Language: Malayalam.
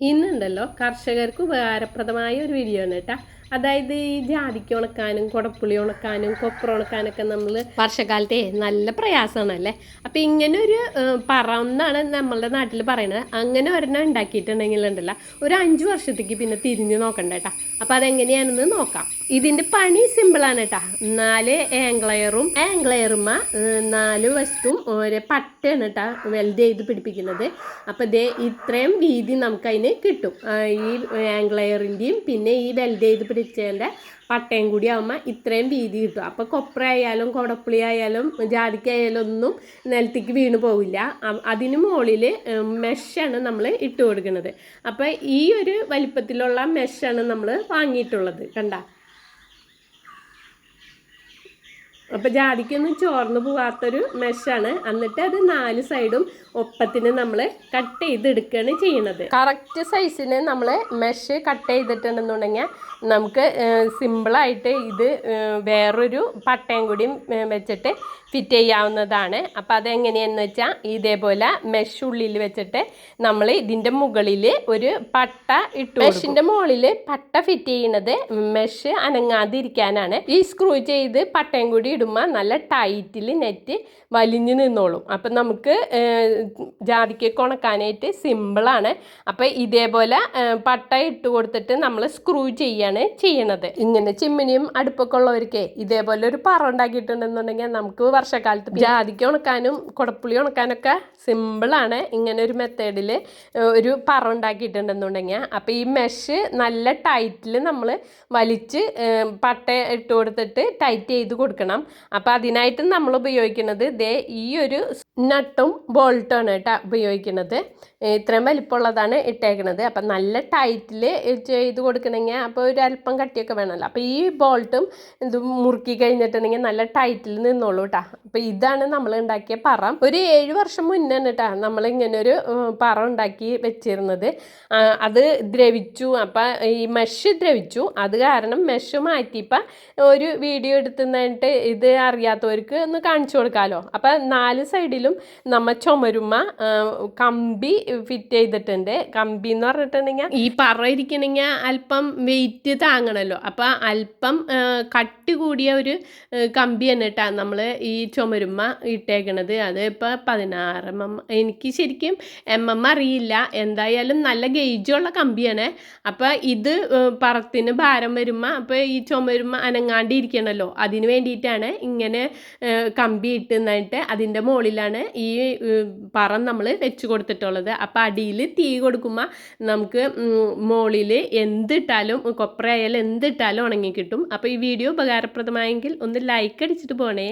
ഇന്നുണ്ടല്ലോ കർഷകർക്ക് ഉപകാരപ്രദമായ ഒരു വീഡിയോ ആണ് കേട്ടോ. അതായത് ഈ ജാതിക്ക ഉണക്കാനും കുടപ്പുളി ഉണക്കാനും കൊപ്ര ഉണക്കാനൊക്കെ നമ്മൾ വർഷക്കാലത്തെ നല്ല പ്രയാസമാണല്ലേ. അപ്പം ഇങ്ങനെ ഒരു പറ എന്നാണ് നമ്മളുടെ നാട്ടിൽ പറയുന്നത്. അങ്ങനെ ഒരെണ്ണം ഉണ്ടാക്കിയിട്ടുണ്ടെങ്കിലുണ്ടല്ലോ ഒരു 5 വർഷത്തേക്ക് പിന്നെ തിരിഞ്ഞു നോക്കണ്ട കേട്ടോ. അപ്പം അതെങ്ങനെയാണെന്ന് നോക്കാം. ഇതിൻ്റെ പണി സിമ്പിളാണ് കേട്ടോ. 4 ആംഗ്ലയറുമ്മ 4 വശത്തും ഒരു പട്ടയാണ് കേട്ടോ വെൽഡ് ചെയ്ത് പിടിപ്പിക്കുന്നത്. അപ്പം ഇതേ ഇത്രയും വീതി നമുക്കതിന് കിട്ടും. ഈ ആംഗ്ലയറിൻ്റെയും പിന്നെ ഈ വെൽഡ് ചെയ്ത് പിടിച്ചതിൻ്റെ പട്ടയും കൂടി ആകുമ്പോൾ ഇത്രയും വീതി കിട്ടും. അപ്പോൾ കൊപ്ര ആയാലും കുടപ്പുളി ആയാലും ജാതിക്ക ആയാലും ഒന്നും നിലത്തേക്ക് വീണ് പോവില്ല. അതിന് മുകളിൽ മെഷാണ് നമ്മൾ ഇട്ട് കൊടുക്കുന്നത്. അപ്പോൾ ഈ ഒരു വലിപ്പത്തിലുള്ള മെഷാണ് നമ്മൾ വാങ്ങിയിട്ടുള്ളത്. കണ്ട, അപ്പോൾ ജാതിക്കൊന്നും ചോർന്ന് പോകാത്തൊരു മെഷാണ്. എന്നിട്ട് അത് 4 സൈഡും ഒപ്പത്തിന് നമ്മൾ കട്ട് ചെയ്തെടുക്കുകയാണ് ചെയ്യുന്നത്. കറക്റ്റ് സൈസിന് നമ്മൾ മെഷ് കട്ട് ചെയ്തിട്ടുണ്ടെന്നുണ്ടെങ്കിൽ നമുക്ക് സിമ്പിളായിട്ട് ഇത് വേറൊരു പട്ടയും കൂടിയും വെച്ചിട്ട് ഫിറ്റ് ചെയ്യാവുന്നതാണ്. അപ്പോൾ അതെങ്ങനെയാണെന്ന് വെച്ചാൽ ഇതേപോലെ മെഷ് ഉള്ളിൽ വെച്ചിട്ട് നമ്മൾ ഇതിൻ്റെ മുകളിൽ ഒരു പട്ട ഇട്ടു. മെഷിൻ്റെ മുകളിൽ പട്ട ഫിറ്റ് ചെയ്യുന്നത് മെഷ് അനങ്ങാതിരിക്കാനാണ്. ഈ സ്ക്രൂ ചെയ്ത് പട്ടയും കൂടി ഇടുമ്പോൾ നല്ല ടൈറ്റിൽ നെറ്റ് വലിഞ്ഞു നിന്നോളും. അപ്പം നമുക്ക് ജാതിക്കൊക്കെ ഉണക്കാനായിട്ട് സിമ്പിളാണ്. അപ്പം ഇതേപോലെ പട്ട ഇട്ട് കൊടുത്തിട്ട് നമ്മൾ സ്ക്രൂ ചെയ്യാണ് ചെയ്യണത്. ഇങ്ങനെ ചിമ്മിനിയും അടുപ്പൊക്കെ ഉള്ളവർക്ക് ഇതേപോലെ ഒരു പറ ഉണ്ടാക്കിയിട്ടുണ്ടെന്നുണ്ടെങ്കിൽ നമുക്ക് വർഷക്കാലത്ത് ജാതിക്ക ഉണക്കാനും കുടപ്പുളി ഉണക്കാനൊക്കെ സിമ്പിളാണ്. ഇങ്ങനെ ഒരു മെത്തേഡിൽ ഒരു പറ ഉണ്ടാക്കിയിട്ടുണ്ടെന്നുണ്ടെങ്കിൽ അപ്പം ഈ മെഷ് നല്ല ടൈറ്റിൽ നമ്മൾ വലിച്ച് പട്ട ഇട്ട് കൊടുത്തിട്ട് ടൈറ്റ് ചെയ്ത് കൊടുക്കണം. അപ്പം അതിനായിട്ട് നമ്മൾ ഉപയോഗിക്കുന്നത് ഈ ഒരു നട്ടും ബോൾട്ടുമാണ് കേട്ടോ ഉപയോഗിക്കുന്നത്. ഇത്രയും വലിപ്പമുള്ളതാണ് ഇട്ടേക്കുന്നത്. അപ്പം നല്ല ടൈറ്റിൽ ചെയ്ത് കൊടുക്കണമെങ്കിൽ അപ്പോൾ ഒരു അല്പം കട്ടിയൊക്കെ വേണമല്ലോ. അപ്പോൾ ഈ ബോൾട്ടും ഇതും മുറുക്കി കഴിഞ്ഞിട്ടുണ്ടെങ്കിൽ നല്ല ടൈറ്റിൽ നിന്നോളൂ കേട്ടോ. അപ്പോൾ ഇതാണ് നമ്മൾ ഉണ്ടാക്കിയ പറ. ഒരു 7 വർഷം മുന്നേ കേട്ടോ നമ്മളിങ്ങനെ ഒരു പറ ഉണ്ടാക്കി വെച്ചിരുന്നത്. അത് ദ്രവിച്ചു. അപ്പം ഈ മെഷ് ദ്രവിച്ചു. അത് കാരണം മെഷ് മാറ്റിയപ്പോൾ ഒരു വീഡിയോ എടുത്തുന്നിട്ട് ഇത് അറിയാത്തവർക്ക് ഒന്ന് കാണിച്ചു കൊടുക്കാമല്ലോ. അപ്പം 4 സൈഡിലും നമ്മ ചുമരുമ്മ കമ്പി ഫിറ്റ് ചെയ്തിട്ടുണ്ട്. കമ്പി എന്ന് പറഞ്ഞിട്ടുണ്ടെങ്കിൽ ഈ പറ ഇരിക്കണമെങ്കിൽ അല്പം വെയിറ്റ് താങ്ങണമല്ലോ. അപ്പം അല്പം കട്ടി കൂടിയ ഒരു കമ്പിയാണ് കേട്ടോ നമ്മൾ ഈ ചുമരുമ്മ ഇട്ടേക്കണത്. അത് ഇപ്പോൾ 16 mm. എനിക്ക് ശരിക്കും അറിയില്ല. എന്തായാലും നല്ല ഗേജുള്ള കമ്പിയാണ്. അപ്പം ഇത് പറത്തിന് ഭാരം വരുമ്പോൾ അപ്പോൾ ഈ ചുമരുമ്മ അനങ്ങാണ്ടിരിക്കണമല്ലോ. അതിന് വേണ്ടിയിട്ടാണ് ഇങ്ങനെ കമ്പി ഇട്ടുന്നിട്ട് അതിൻ്റെ മുകളിലാണ് ഈ പറ നമ്മൾ വെച്ച് കൊടുത്തിട്ടുള്ളത്. അപ്പം അടിയിൽ തീ കൊടുക്കുമ്പോൾ നമുക്ക് മുകളിൽ എന്തിട്ടാലും കൊപ്ര ആയാലും എന്തിട്ടാലും ഉണങ്ങി കിട്ടും. അപ്പോൾ ഈ വീഡിയോ ഉപകാരപ്രദമായെങ്കിൽ ഒന്ന് ലൈക്ക് അടിച്ചിട്ട് പോണേ.